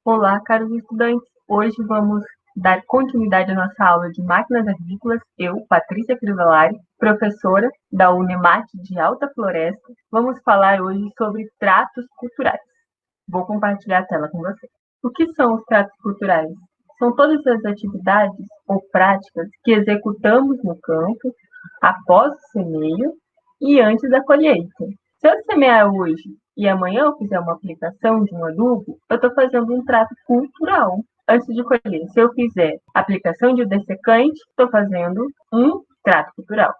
Olá, caros estudantes! Hoje vamos dar continuidade à nossa aula de máquinas agrícolas. Eu, Patrícia Crivellari, professora da Unemat de Alta Floresta, vamos falar hoje sobre tratos culturais. Vou compartilhar a tela com vocês. O que são os tratos culturais? São todas as atividades ou práticas que executamos no campo após o semeio e antes da colheita. Se eu semear hoje e amanhã eu fizer uma aplicação de um adubo, eu estou fazendo um trato cultural antes de colher. Se eu fizer aplicação de um dessecante, estou fazendo um trato cultural.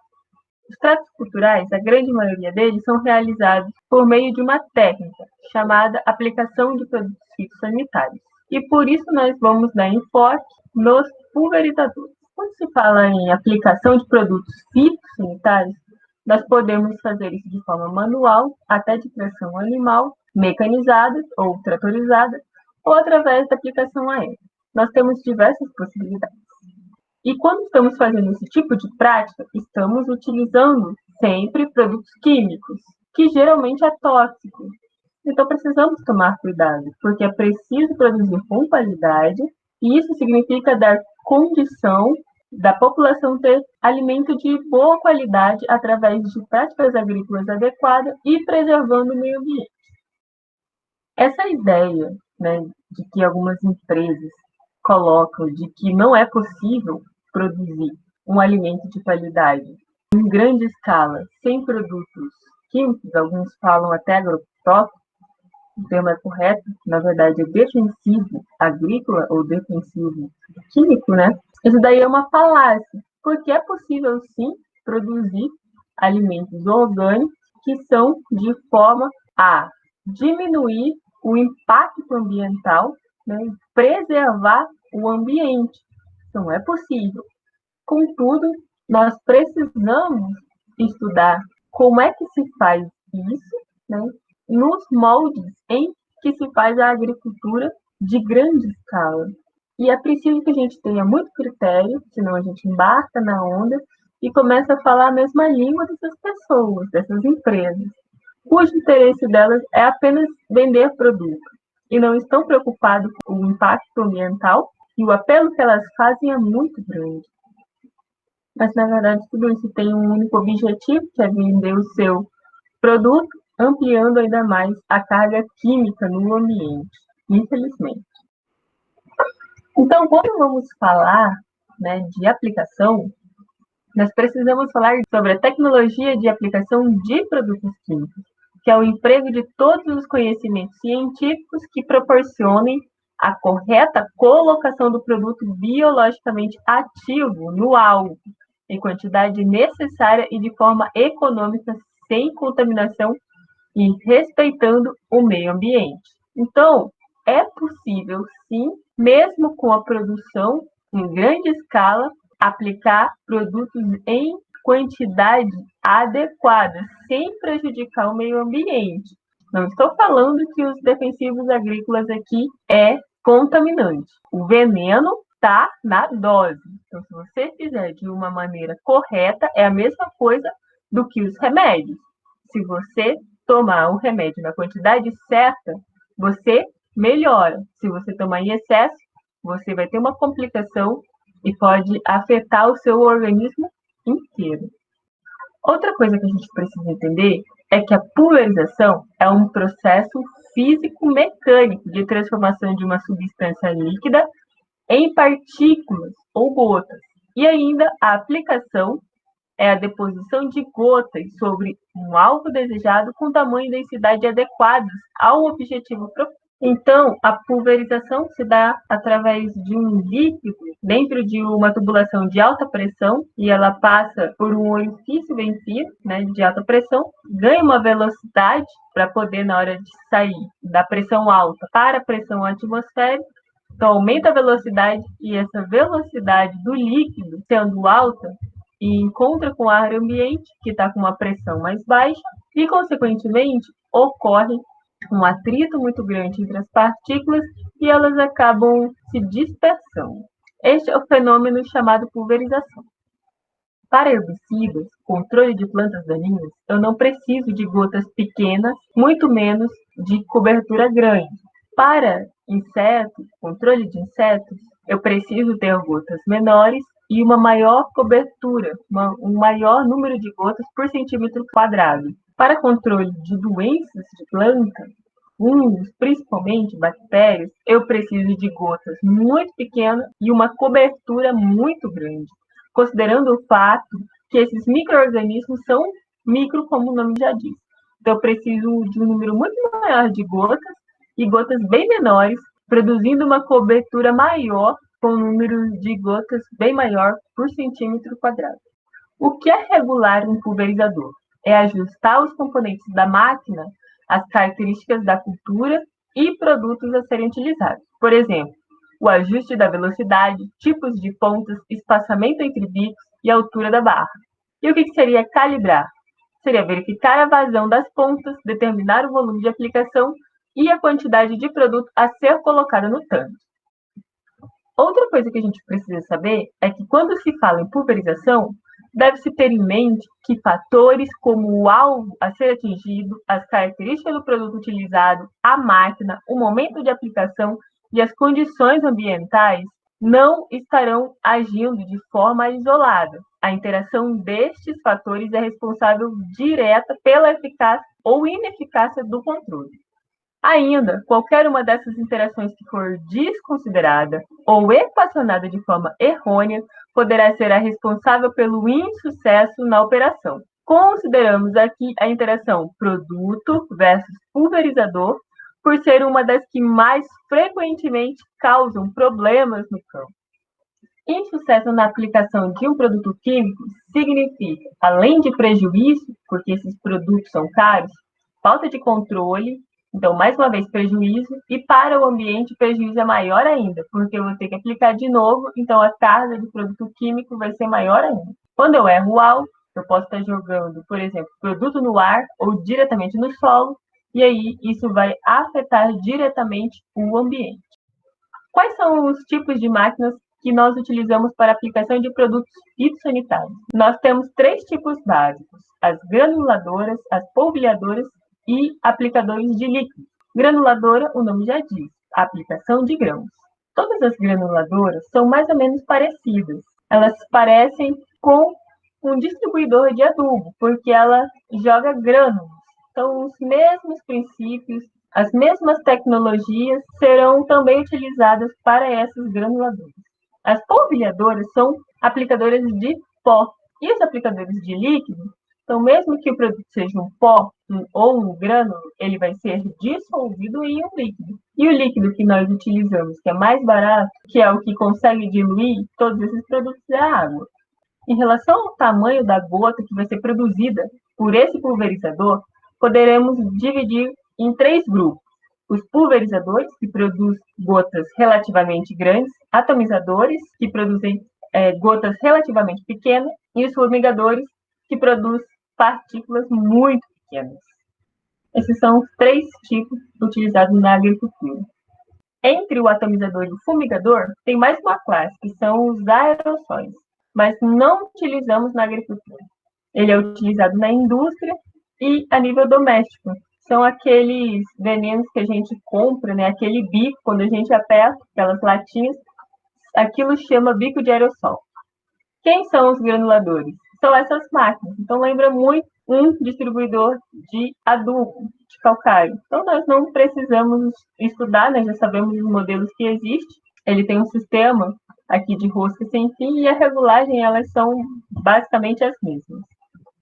Os tratos culturais, a grande maioria deles, são realizados por meio de uma técnica chamada aplicação de produtos fitossanitários. E por isso nós vamos dar enfoque nos pulverizadores. Quando se fala em aplicação de produtos fitossanitários, nós podemos fazer isso de forma manual, até de tração animal, mecanizada ou tratorizada, ou através da aplicação aérea. Nós temos diversas possibilidades. E quando estamos fazendo esse tipo de prática, estamos utilizando sempre produtos químicos, que geralmente é tóxico. Então precisamos tomar cuidado, porque é preciso produzir com qualidade, e isso significa dar condição da população ter alimento de boa qualidade através de práticas agrícolas adequadas e preservando o meio ambiente. Essa ideia, né, de que algumas empresas colocam de que não é possível produzir um alimento de qualidade em grande escala, sem produtos químicos, alguns falam até agrotóxicos, o termo é correto, na verdade é defensivo agrícola ou defensivo químico, né? Isso daí é uma falácia, porque é possível sim produzir alimentos orgânicos que são de forma a diminuir o impacto ambiental, né, preservar o ambiente. Então é possível. Contudo, nós precisamos estudar como é que se faz isso, né, nos moldes em que se faz a agricultura de grande escala. E é preciso que a gente tenha muito critério, senão a gente embarca na onda e começa a falar a mesma língua dessas pessoas, dessas empresas, cujo interesse delas é apenas vender produto e não estão preocupados com o impacto ambiental, e o apelo que elas fazem é muito grande. Mas, na verdade, tudo isso tem um único objetivo, que é vender o seu produto, ampliando ainda mais a carga química no ambiente, infelizmente. Então, quando vamos falar, né, de aplicação, nós precisamos falar sobre a tecnologia de aplicação de produtos químicos, que é o emprego de todos os conhecimentos científicos que proporcionem a correta colocação do produto biologicamente ativo no alvo, em quantidade necessária e de forma econômica, sem contaminação e respeitando o meio ambiente. Então, é possível, sim, mesmo com a produção em grande escala, aplicar produtos em quantidade adequada, sem prejudicar o meio ambiente. Não estou falando que os defensivos agrícolas aqui é contaminante. O veneno está na dose. Então, se você fizer de uma maneira correta, é a mesma coisa do que os remédios. Se você tomar o remédio na quantidade certa, você melhora. Se você tomar em excesso, você vai ter uma complicação e pode afetar o seu organismo inteiro. Outra coisa que a gente precisa entender é que a pulverização é um processo físico-mecânico de transformação de uma substância líquida em partículas ou gotas. E ainda a aplicação é a deposição de gotas sobre um alvo desejado com tamanho e densidade adequados ao objetivo proposto. Então, a pulverização se dá através de um líquido dentro de uma tubulação de alta pressão e ela passa por um orifício bem fino, né, de alta pressão, ganha uma velocidade para poder, na hora de sair da pressão alta para a pressão atmosférica, então aumenta a velocidade e essa velocidade do líquido, sendo alta, e encontra com o ar ambiente, que está com uma pressão mais baixa, e, consequentemente, ocorre um atrito muito grande entre as partículas e elas acabam se dispersando. Este é o fenômeno chamado pulverização. Para herbicidas, controle de plantas daninhas, eu não preciso de gotas pequenas, muito menos de cobertura grande. Para insetos, controle de insetos, eu preciso ter gotas menores e uma maior cobertura, um maior número de gotas por centímetro quadrado. Para controle de doenças de planta, fungos, principalmente bactérias, eu preciso de gotas muito pequenas e uma cobertura muito grande, considerando o fato que esses micro-organismos são micro, como o nome já diz. Então, eu preciso de um número muito maior de gotas e gotas bem menores, produzindo uma cobertura maior com um número de gotas bem maior por centímetro quadrado. O que é regular um pulverizador? É ajustar os componentes da máquina às características da cultura e produtos a serem utilizados. Por exemplo, o ajuste da velocidade, tipos de pontas, espaçamento entre bicos e altura da barra. E o que seria calibrar? Seria verificar a vazão das pontas, determinar o volume de aplicação e a quantidade de produto a ser colocada no tanque. Outra coisa que a gente precisa saber é que quando se fala em pulverização, deve-se ter em mente que fatores como o alvo a ser atingido, as características do produto utilizado, a máquina, o momento de aplicação e as condições ambientais não estarão agindo de forma isolada. A interação destes fatores é responsável direta pela eficácia ou ineficácia do controle. Ainda, qualquer uma dessas interações que for desconsiderada ou equacionada de forma errônea poderá ser a responsável pelo insucesso na operação. Consideramos aqui a interação produto versus pulverizador, por ser uma das que mais frequentemente causam problemas no campo. Insucesso na aplicação de um produto químico significa, além de prejuízo, porque esses produtos são caros, falta de controle, então, mais uma vez, prejuízo, e para o ambiente, o prejuízo é maior ainda, porque eu vou ter que aplicar de novo, então a carga de produto químico vai ser maior ainda. Quando eu erro o alvo, eu posso estar jogando, por exemplo, produto no ar ou diretamente no solo, e aí isso vai afetar diretamente o ambiente. Quais são os tipos de máquinas que nós utilizamos para aplicação de produtos fitossanitários? Nós temos 3 tipos básicos: as granuladoras, as polvilhadoras e aplicadores de líquido. Granuladora, o nome já diz, a aplicação de grãos. Todas as granuladoras são mais ou menos parecidas. Elas parecem com um distribuidor de adubo, porque ela joga grânulos. São os mesmos princípios, as mesmas tecnologias serão também utilizadas para essas granuladoras. As polvilhadoras são aplicadoras de pó. E os aplicadores de líquido, então mesmo que o produto seja um pó ou um grânulo, ele vai ser dissolvido em um líquido. E o líquido que nós utilizamos, que é mais barato, que é o que consegue diluir todos esses produtos, é a água. Em relação ao tamanho da gota que vai ser produzida por esse pulverizador, poderemos dividir em 3 grupos: os pulverizadores, que produzem gotas relativamente grandes, atomizadores, que produzem gotas relativamente pequenas, e os fumigadores, que produzem partículas muito pequenas. Esses são os 3 tipos utilizados na agricultura. Entre o atomizador e o fumigador, tem mais uma classe, que são os aerossóis, mas não utilizamos na agricultura. Ele é utilizado na indústria e a nível doméstico. São aqueles venenos que a gente compra, né? Aquele bico, quando a gente aperta aquelas latinhas, aquilo chama bico de aerossol. Quem são os granuladores? São essas máquinas. Então, lembra muito um distribuidor de adubo, de calcário. Então, nós não precisamos estudar, né? Já sabemos os modelos que existem. Ele tem um sistema aqui de rosca sem fim e a regulagem, elas são basicamente as mesmas.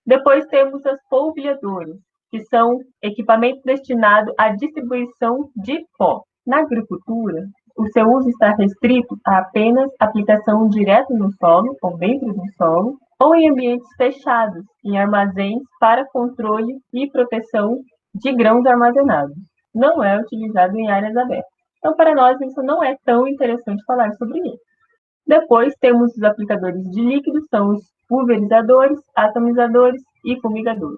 Depois temos as polvilhadoras, que são equipamentos destinados à distribuição de pó. Na agricultura, o seu uso está restrito a apenas aplicação direto no solo, ou dentro do solo, ou em ambientes fechados, em armazéns para controle e proteção de grãos armazenados. Não é utilizado em áreas abertas. Então, para nós, isso não é tão interessante falar sobre isso. Depois temos os aplicadores de líquidos, são os pulverizadores, atomizadores e fumigadores.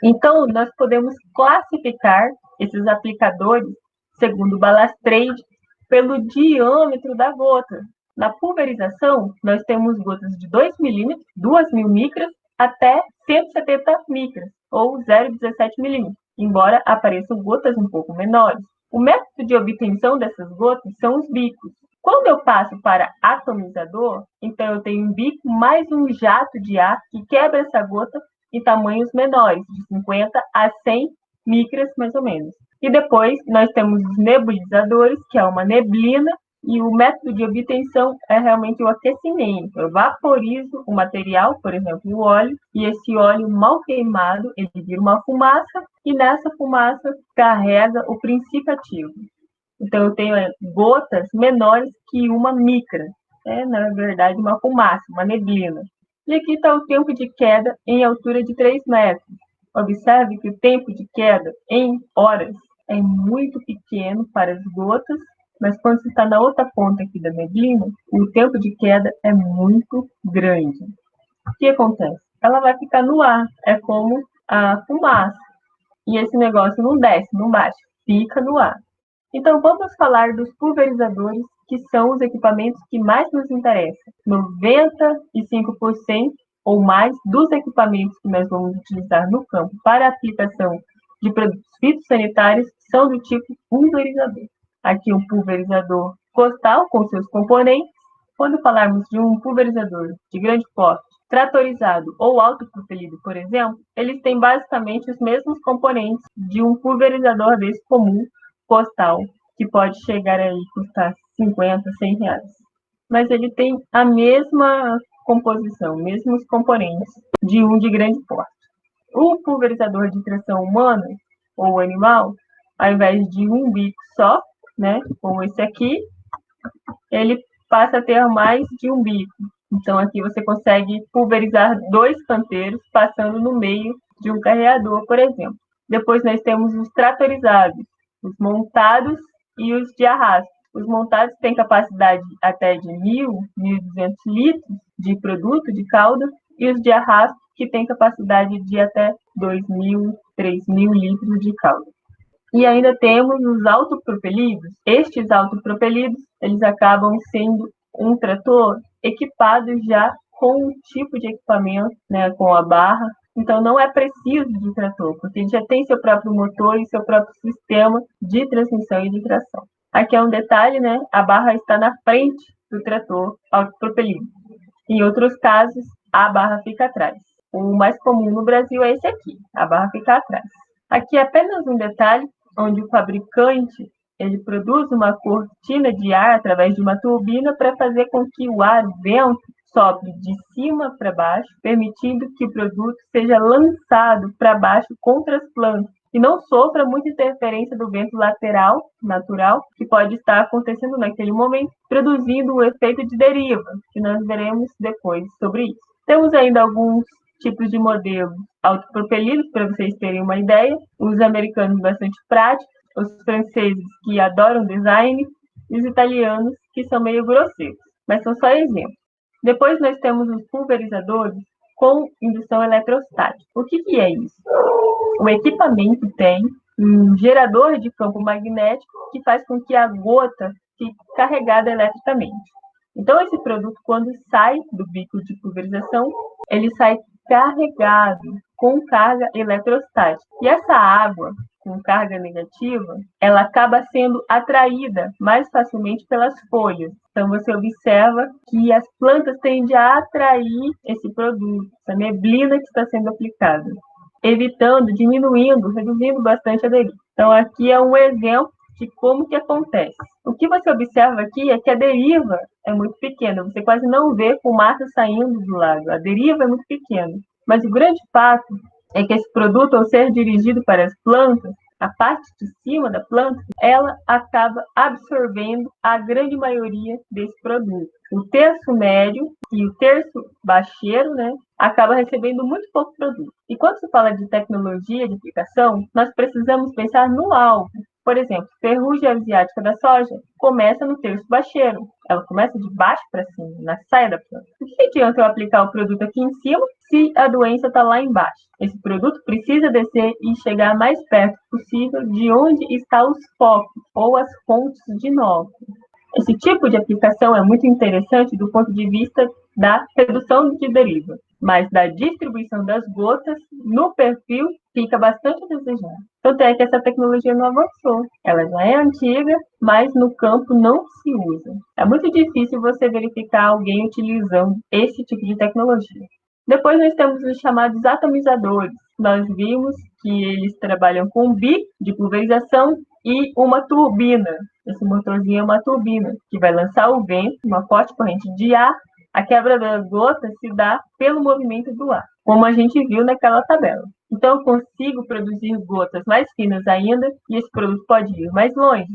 Então, nós podemos classificar esses aplicadores segundo o Balastreide pelo diâmetro da gota. Na pulverização, nós temos gotas de 2 milímetros, 2.000 micras, até 170 micras, ou 0,17 milímetros, embora apareçam gotas um pouco menores. O método de obtenção dessas gotas são os bicos. Quando eu passo para atomizador, então eu tenho um bico mais um jato de ar que quebra essa gota em tamanhos menores, de 50 a 100 micras mais ou menos. E depois nós temos os nebulizadores, que é uma neblina, e o método de obtenção é realmente o aquecimento. Eu vaporizo o material, por exemplo, o óleo, e esse óleo mal queimado, ele vira uma fumaça, e nessa fumaça carrega o princípio ativo. Então, eu tenho gotas menores que uma micra. É, na verdade, uma fumaça, uma neblina. E aqui está o tempo de queda em altura de 3 metros. Observe que o tempo de queda em horas é muito pequeno para as gotas, mas quando você está na outra ponta aqui da neblina, o tempo de queda é muito grande. O que acontece? Ela vai ficar no ar, é como a fumaça. E esse negócio não desce, não baixa, fica no ar. Então, vamos falar dos pulverizadores, que são os equipamentos que mais nos interessam. 95% ou mais dos equipamentos que nós vamos utilizar no campo para a aplicação de produtos fitossanitários são do tipo pulverizador. Aqui um pulverizador costal com seus componentes. Quando falarmos de um pulverizador de grande porte, tratorizado ou autopropelido, por exemplo, eles têm basicamente os mesmos componentes de um pulverizador desse comum, postal, que pode chegar aí a custar 50, 100 reais. Mas ele tem a mesma composição, mesmos componentes de um de grande porte. O pulverizador de tração humana ou animal, ao invés de um bico só, né, como esse aqui, ele passa a ter mais de um bico. Então aqui você consegue pulverizar 2 canteiros passando no meio de um carreador, por exemplo. Depois nós temos os tratorizados, os montados e os de arrasto. Os montados têm capacidade até de 1.000, 1.200 litros de produto, de calda, e os de arrasto que têm capacidade de até 2.000, 3.000 litros de calda. E ainda temos os autopropelidos. Estes autopropelidos, eles acabam sendo um trator equipado já com um tipo de equipamento, né, com a barra. Então, não é preciso de trator, porque ele já tem seu próprio motor e seu próprio sistema de transmissão e de tração. Aqui é um detalhe, né? A barra está na frente do trator autopropelido. Em outros casos, a barra fica atrás. O mais comum no Brasil é esse aqui, a barra fica atrás. Aqui é apenas um detalhe, onde o fabricante ele produz uma cortina de ar através de uma turbina para fazer com que o ar, o vento, sobe de cima para baixo, permitindo que o produto seja lançado para baixo contra as plantas e não sofra muita interferência do vento lateral, natural, que pode estar acontecendo naquele momento, produzindo o efeito de deriva, que nós veremos depois sobre isso. Temos ainda alguns tipos de modelos autopropelidos, para vocês terem uma ideia. Os americanos bastante práticos, os franceses que adoram design e os italianos que são meio grosseiros, mas são só exemplos. Depois nós temos os pulverizadores com indução eletrostática. O que é isso? O equipamento tem um gerador de campo magnético que faz com que a gota fique carregada eletricamente. Então, esse produto, quando sai do bico de pulverização, ele sai carregado com carga eletrostática. E essa água com carga negativa, ela acaba sendo atraída mais facilmente pelas folhas. Então, você observa que as plantas tendem a atrair esse produto, essa neblina que está sendo aplicada, evitando, diminuindo, reduzindo bastante a deriva. Então, aqui é um exemplo de como que acontece. O que você observa aqui é que a deriva é muito pequena, você quase não vê fumaça saindo do lago, a deriva é muito pequena. Mas o grande fato é que esse produto, ao ser dirigido para as plantas, a parte de cima da planta, ela acaba absorvendo a grande maioria desse produto. O terço médio e o terço baixeiro, né, acaba recebendo muito pouco produto. E quando se fala de tecnologia de aplicação, nós precisamos pensar no alvo. Por exemplo, ferrugem asiática da soja começa no terço baixeiro. Ela começa de baixo para cima, na saia da planta. O que adianta eu aplicar o produto aqui em cima se a doença está lá embaixo? Esse produto precisa descer e chegar mais perto possível de onde estão os focos ou as fontes de inóculo. Esse tipo de aplicação é muito interessante do ponto de vista da redução de deriva. mas da distribuição das gotas no perfil fica bastante a desejar. Tanto é que essa tecnologia não avançou. Ela já é antiga, mas no campo não se usa. É muito difícil você verificar alguém utilizando esse tipo de tecnologia. Depois nós temos os chamados atomizadores. Nós vimos que eles trabalham com um bico de pulverização e uma turbina. Esse motorzinho é uma turbina que vai lançar o vento, uma forte corrente de ar. A quebra das gotas se dá pelo movimento do ar, como a gente viu naquela tabela. Então, eu consigo produzir gotas mais finas ainda e esse produto pode ir mais longe.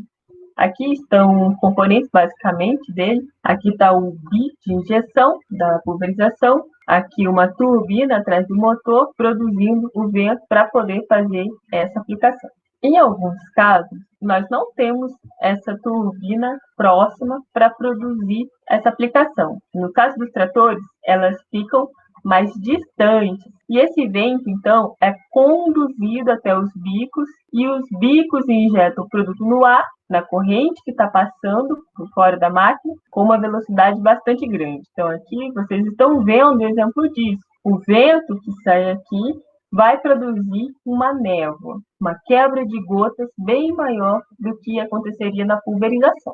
Aqui estão os componentes basicamente dele. Aqui está o bico de injeção da pulverização. Aqui uma turbina atrás do motor produzindo o vento para poder fazer essa aplicação. Em alguns casos, nós não temos essa turbina próxima para produzir essa aplicação. No caso dos tratores, elas ficam mais distantes. E esse vento, então, é conduzido até os bicos e os bicos injetam o produto no ar, na corrente que está passando por fora da máquina, com uma velocidade bastante grande. Então, aqui vocês estão vendo o exemplo disso. O vento que sai aqui vai produzir uma névoa, uma quebra de gotas bem maior do que aconteceria na pulverização.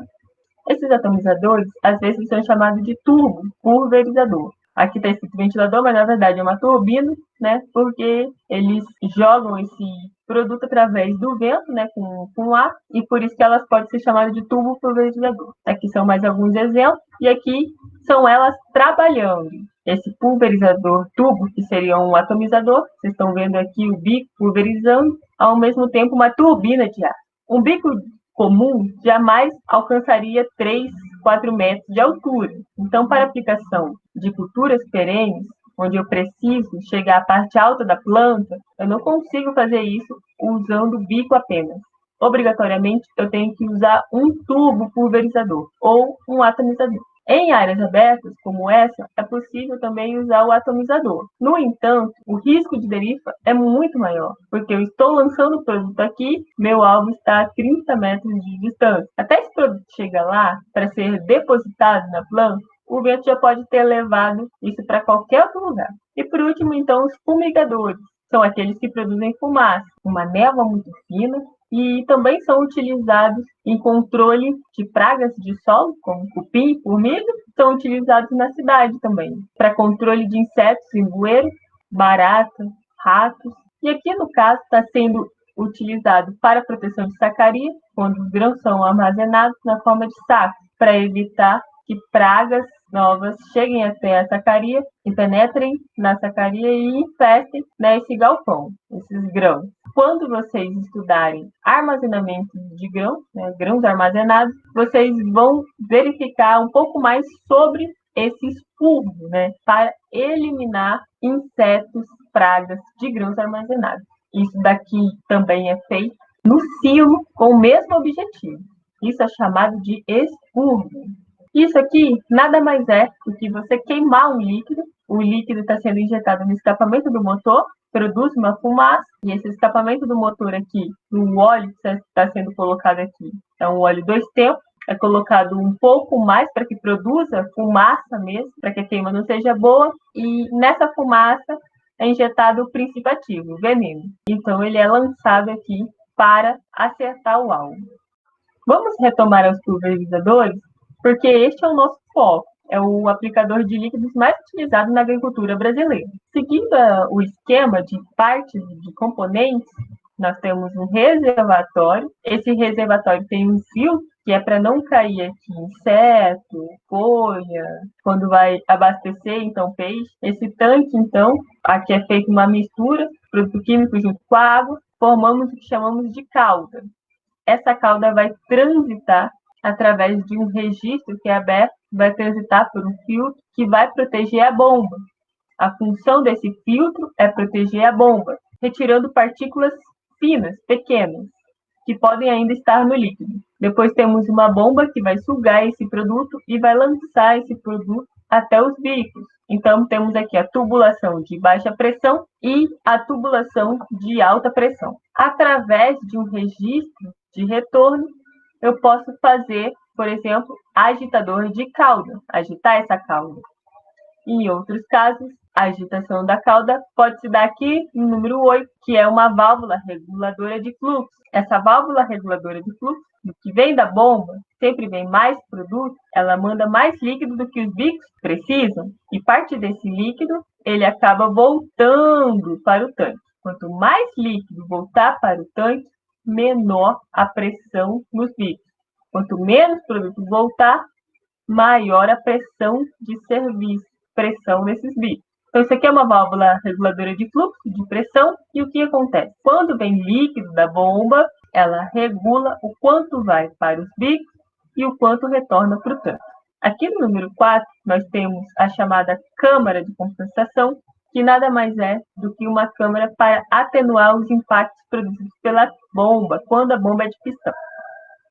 Esses atomizadores, às vezes, são chamados de turbo pulverizador. Aqui está escrito ventilador, mas na verdade é uma turbina, né? Porque eles jogam esse produto através do vento, né? Com ar, e por isso que elas podem ser chamadas de turbo pulverizador. Aqui são mais alguns exemplos, e aqui são elas trabalhando. Esse pulverizador tubo, que seria um atomizador, vocês estão vendo aqui o bico pulverizando, ao mesmo tempo uma turbina de ar. Um bico comum jamais alcançaria 3, 4 metros de altura. Então, para aplicação de culturas perenes, onde eu preciso chegar à parte alta da planta, eu não consigo fazer isso usando o bico apenas. Obrigatoriamente, eu tenho que usar um tubo pulverizador ou um atomizador. Em áreas abertas, como essa, é possível também usar o atomizador. No entanto, o risco de deriva é muito maior, porque eu estou lançando o produto aqui, meu alvo está a 30 metros de distância. Até esse produto chegar lá, para ser depositado na planta, o vento já pode ter levado isso para qualquer outro lugar. E por último, então, os fumigadores. São aqueles que produzem fumaça, uma névoa muito fina, e também são utilizados em controle de pragas de solo, como cupim e formiga, são utilizados na cidade também, para controle de insetos em bueiro, barata, ratos. E aqui, no caso, está sendo utilizado para proteção de sacaria, quando os grãos são armazenados na forma de saco, para evitar que pragas novas cheguem até a sacaria e penetrem na sacaria e infestem, né, esse galpão, esses grãos. Quando vocês estudarem armazenamento de grãos, né, grãos armazenados, vocês vão verificar um pouco mais sobre esse expurgo, né, para eliminar insetos, pragas de grãos armazenados. Isso daqui também é feito no silo com o mesmo objetivo. Isso é chamado de expurgo. Isso aqui nada mais é do que você queimar um líquido. O líquido está sendo injetado no escapamento do motor, produz uma fumaça, e esse escapamento do motor aqui, o óleo que está sendo colocado aqui, é um óleo 2 tempos, é colocado um pouco mais para que produza fumaça mesmo, para que a queima não seja boa, e nessa fumaça é injetado o princípio ativo, o veneno. Então ele é lançado aqui para acertar o alvo. Vamos retomar os pulverizadores, porque este é o nosso foco. É o aplicador de líquidos mais utilizado na agricultura brasileira. Seguindo o esquema de partes de componentes, nós temos um reservatório. Esse reservatório tem um filtro, que é para não cair aqui inseto, folha, quando vai abastecer, então, peixe. Esse tanque, então, aqui é feita uma mistura, produto químico junto com a água, formamos o que chamamos de calda. Essa cauda vai transitar através de um registro que é aberto, vai transitar por um filtro que vai proteger a bomba. A função desse filtro é proteger a bomba, retirando partículas finas, pequenas, que podem ainda estar no líquido. Depois temos uma bomba que vai sugar esse produto e vai lançar esse produto até os bicos. Então, temos aqui a tubulação de baixa pressão e a tubulação de alta pressão. Através de um registro de retorno, eu posso fazer, por exemplo, agitador de cauda, agitar essa cauda. Em outros casos, A agitação da cauda pode se dar aqui no número 8, que é uma válvula reguladora de fluxo. Essa válvula reguladora de fluxo, do que vem da bomba, sempre vem mais produto, ela manda mais líquido do que os bicos precisam, e parte desse líquido ele acaba voltando para o tanque. Quanto mais líquido voltar para o tanque, menor a pressão nos bicos. Quanto menos produto voltar, maior a pressão de serviço, pressão nesses bicos. Então, isso aqui é uma válvula reguladora de fluxo, de pressão, e o que acontece? Quando vem líquido da bomba, ela regula o quanto vai para os bicos e o quanto retorna para o tanque. Aqui no número 4, nós temos a chamada câmara de compensação, que nada mais é do que uma câmara para atenuar os impactos produzidos pela bomba, quando a bomba é de pistão.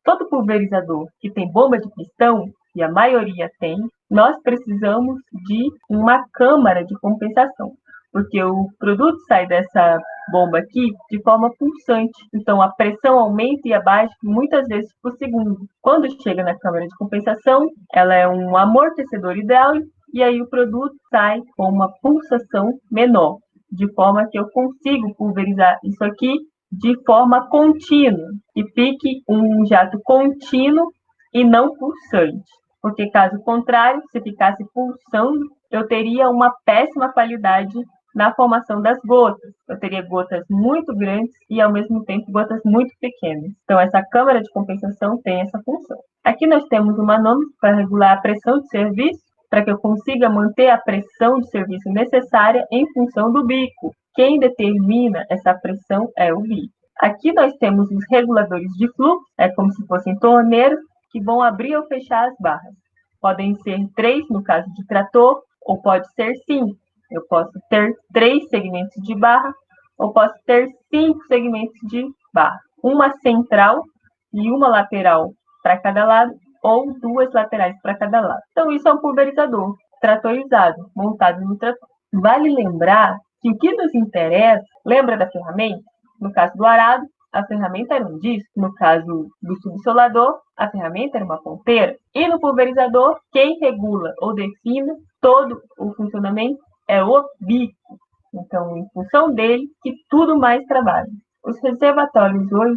Todo pulverizador que tem bomba de pistão, e a maioria tem, nós precisamos de uma câmara de compensação, porque o produto sai dessa bomba aqui de forma pulsante, então a pressão aumenta e abaixa muitas vezes por segundo. Quando chega na câmara de compensação, ela é um amortecedor hidráulico e aí o produto sai com uma pulsação menor, de forma que eu consigo pulverizar isso aqui de forma contínua e fique um jato contínuo e não pulsante. Porque, caso contrário, se ficasse pulsando, eu teria uma péssima qualidade na formação das gotas. Eu teria gotas muito grandes e, ao mesmo tempo, gotas muito pequenas. Então, essa câmara de compensação tem essa função. Aqui nós temos um manômetro para regular a pressão de serviço, para que eu consiga manter a pressão de serviço necessária em função do bico. Quem determina essa pressão é o bico. Aqui nós temos os reguladores de fluxo, é como se fossem torneiros, que vão abrir ou fechar as barras. Podem ser 3 no caso de trator, ou pode ser 5. Eu posso ter 3 segmentos de barra, ou posso ter 5 segmentos de barra. Uma central e uma lateral para cada lado, ou 2 laterais para cada lado. Então, isso é um pulverizador tratorizado, montado no trator. Vale lembrar que o que nos interessa, lembra da ferramenta? No caso do arado, a ferramenta era um disco. No caso do subsolador, a ferramenta era uma ponteira. E no pulverizador, quem regula ou define todo o funcionamento é o bico. Então, em função dele, que tudo mais trabalha. Os reservatórios hoje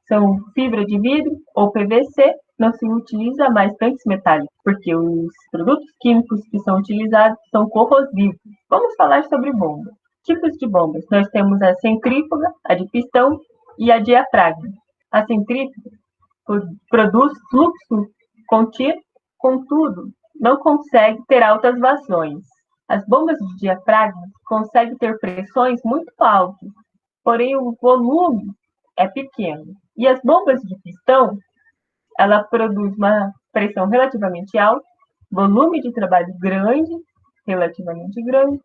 são fibra de vidro ou PVC, não se utiliza mais tanques metálicos, porque os produtos químicos que são utilizados são corrosivos. Vamos falar sobre bomba. Tipos de bombas. Nós temos a centrífuga, a de pistão e a diafragma. A centrífuga produz fluxo contínuo, contudo, não consegue ter altas vazões. As bombas de diafragma conseguem ter pressões muito altas, porém o volume é pequeno. E as bombas de pistão, ela produz uma pressão relativamente alta, volume de trabalho grande, relativamente grande,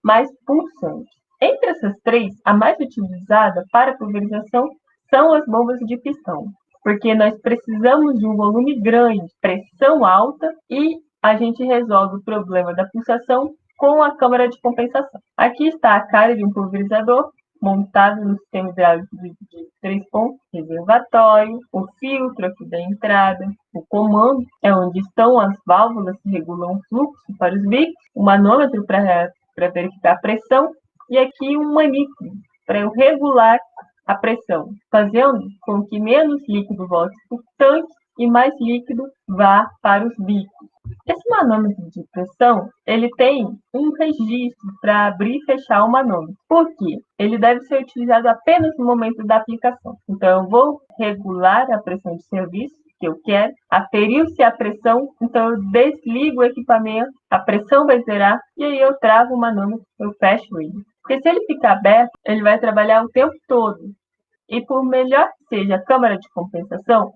mais pulsante. Entre essas 3, a mais utilizada para pulverização são as bombas de pistão, porque nós precisamos de um volume grande, pressão alta, e a gente resolve o problema da pulsação com a câmara de compensação. Aqui está a cara de um pulverizador montado no sistema hidráulico de 3 pontos, reservatório, o filtro aqui da entrada, o comando é onde estão as válvulas que regulam o fluxo para os bicos, o manômetro para verificar a pressão, e aqui um manípulo para eu regular a pressão, fazendo com que menos líquido volte para o tanque e mais líquido vá para os bicos. Esse manômetro de pressão, ele tem um registro para abrir e fechar o manômetro. Por quê? Ele deve ser utilizado apenas no momento da aplicação. Então, eu vou regular a pressão de serviço que eu quero, aferiu-se a pressão, então eu desligo o equipamento, a pressão vai zerar e aí eu travo o manômetro, eu fecho ele. Porque se ele ficar aberto, ele vai trabalhar o tempo todo. E por melhor que seja a câmara de compensação,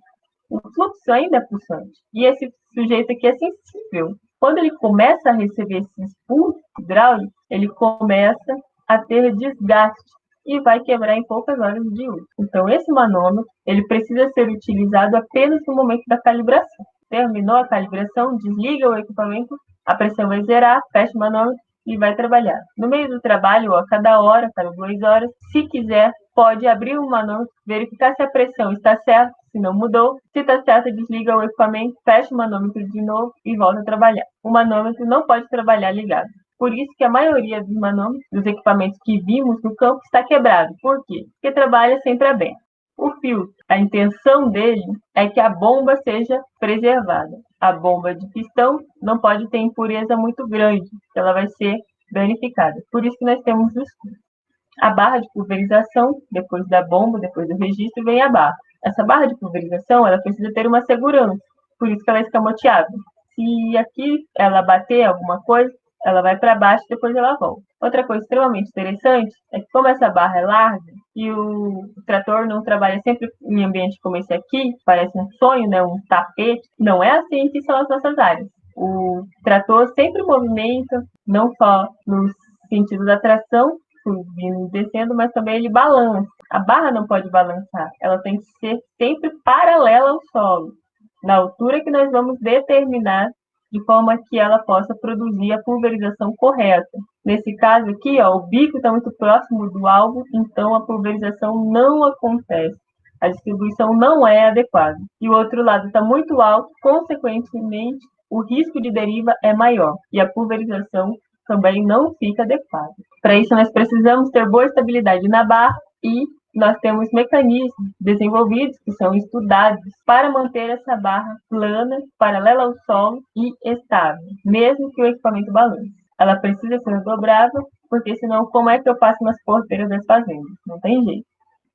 o fluxo ainda é pulsante. E esse sujeito aqui é sensível. Quando ele começa a receber esses pulsos hidráulicos, ele começa a ter desgaste e vai quebrar em poucas horas de uso. Então, esse manômetro ele precisa ser utilizado apenas no momento da calibração. Terminou a calibração, desliga o equipamento, a pressão vai zerar, fecha o manômetro e vai trabalhar. No meio do trabalho, a cada hora, cada 2 horas, se quiser, pode abrir o manômetro, verificar se a pressão está certa, se não mudou. Se está certo, desliga o equipamento, fecha o manômetro de novo e volta a trabalhar. O manômetro não pode trabalhar ligado. Por isso que a maioria dos manômetros, dos equipamentos que vimos no campo, está quebrado. Por quê? Porque trabalha sempre aberto. O filtro, a intenção dele é que a bomba seja preservada. A bomba de pistão não pode ter impureza muito grande, ela vai ser danificada. Por isso que nós temos os filtros. A barra de pulverização, depois da bomba, depois do registro, vem a barra. Essa barra de pulverização, ela precisa ter uma segurança, por isso que ela é escamoteável. Se aqui ela bater alguma coisa, ela vai para baixo e depois ela volta. Outra coisa extremamente interessante é que como essa barra é larga e o trator não trabalha sempre em ambiente como esse aqui, parece um sonho, né, um tapete, não é assim que são as nossas áreas. O trator sempre movimenta, não só no sentido da tração, subindo e descendo, mas também ele balança. A barra não pode balançar, ela tem que ser sempre paralela ao solo, na altura que nós vamos determinar de forma que ela possa produzir a pulverização correta. Nesse caso aqui, ó, o bico está muito próximo do alvo, então a pulverização não acontece. A distribuição não é adequada. E o outro lado está muito alto, consequentemente, o risco de deriva é maior e a pulverização também não fica adequada. Para isso, nós precisamos ter boa estabilidade na barra e nós temos mecanismos desenvolvidos, que são estudados, para manter essa barra plana, paralela ao solo e estável, mesmo que o equipamento balance. Ela precisa ser dobrável, porque senão como é que eu passo nas porteiras das fazendas? Não tem jeito.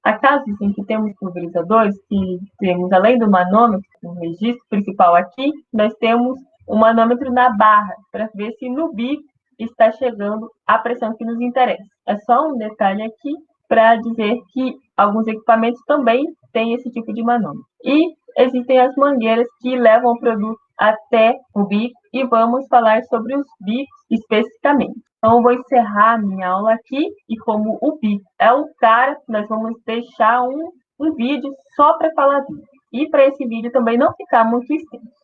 Há casos em que temos pulverizadores que temos, além do manômetro, o registro principal aqui, nós temos um manômetro na barra, para ver se no bico está chegando a pressão que nos interessa. É só um detalhe aqui para dizer que alguns equipamentos também têm esse tipo de manômetro. E existem as mangueiras que levam o produto até o bico e vamos falar sobre os bicos especificamente. Então, eu vou encerrar a minha aula aqui e como o bico é o cara, nós vamos deixar um vídeo só para falar disso. E para esse vídeo também não ficar muito extenso.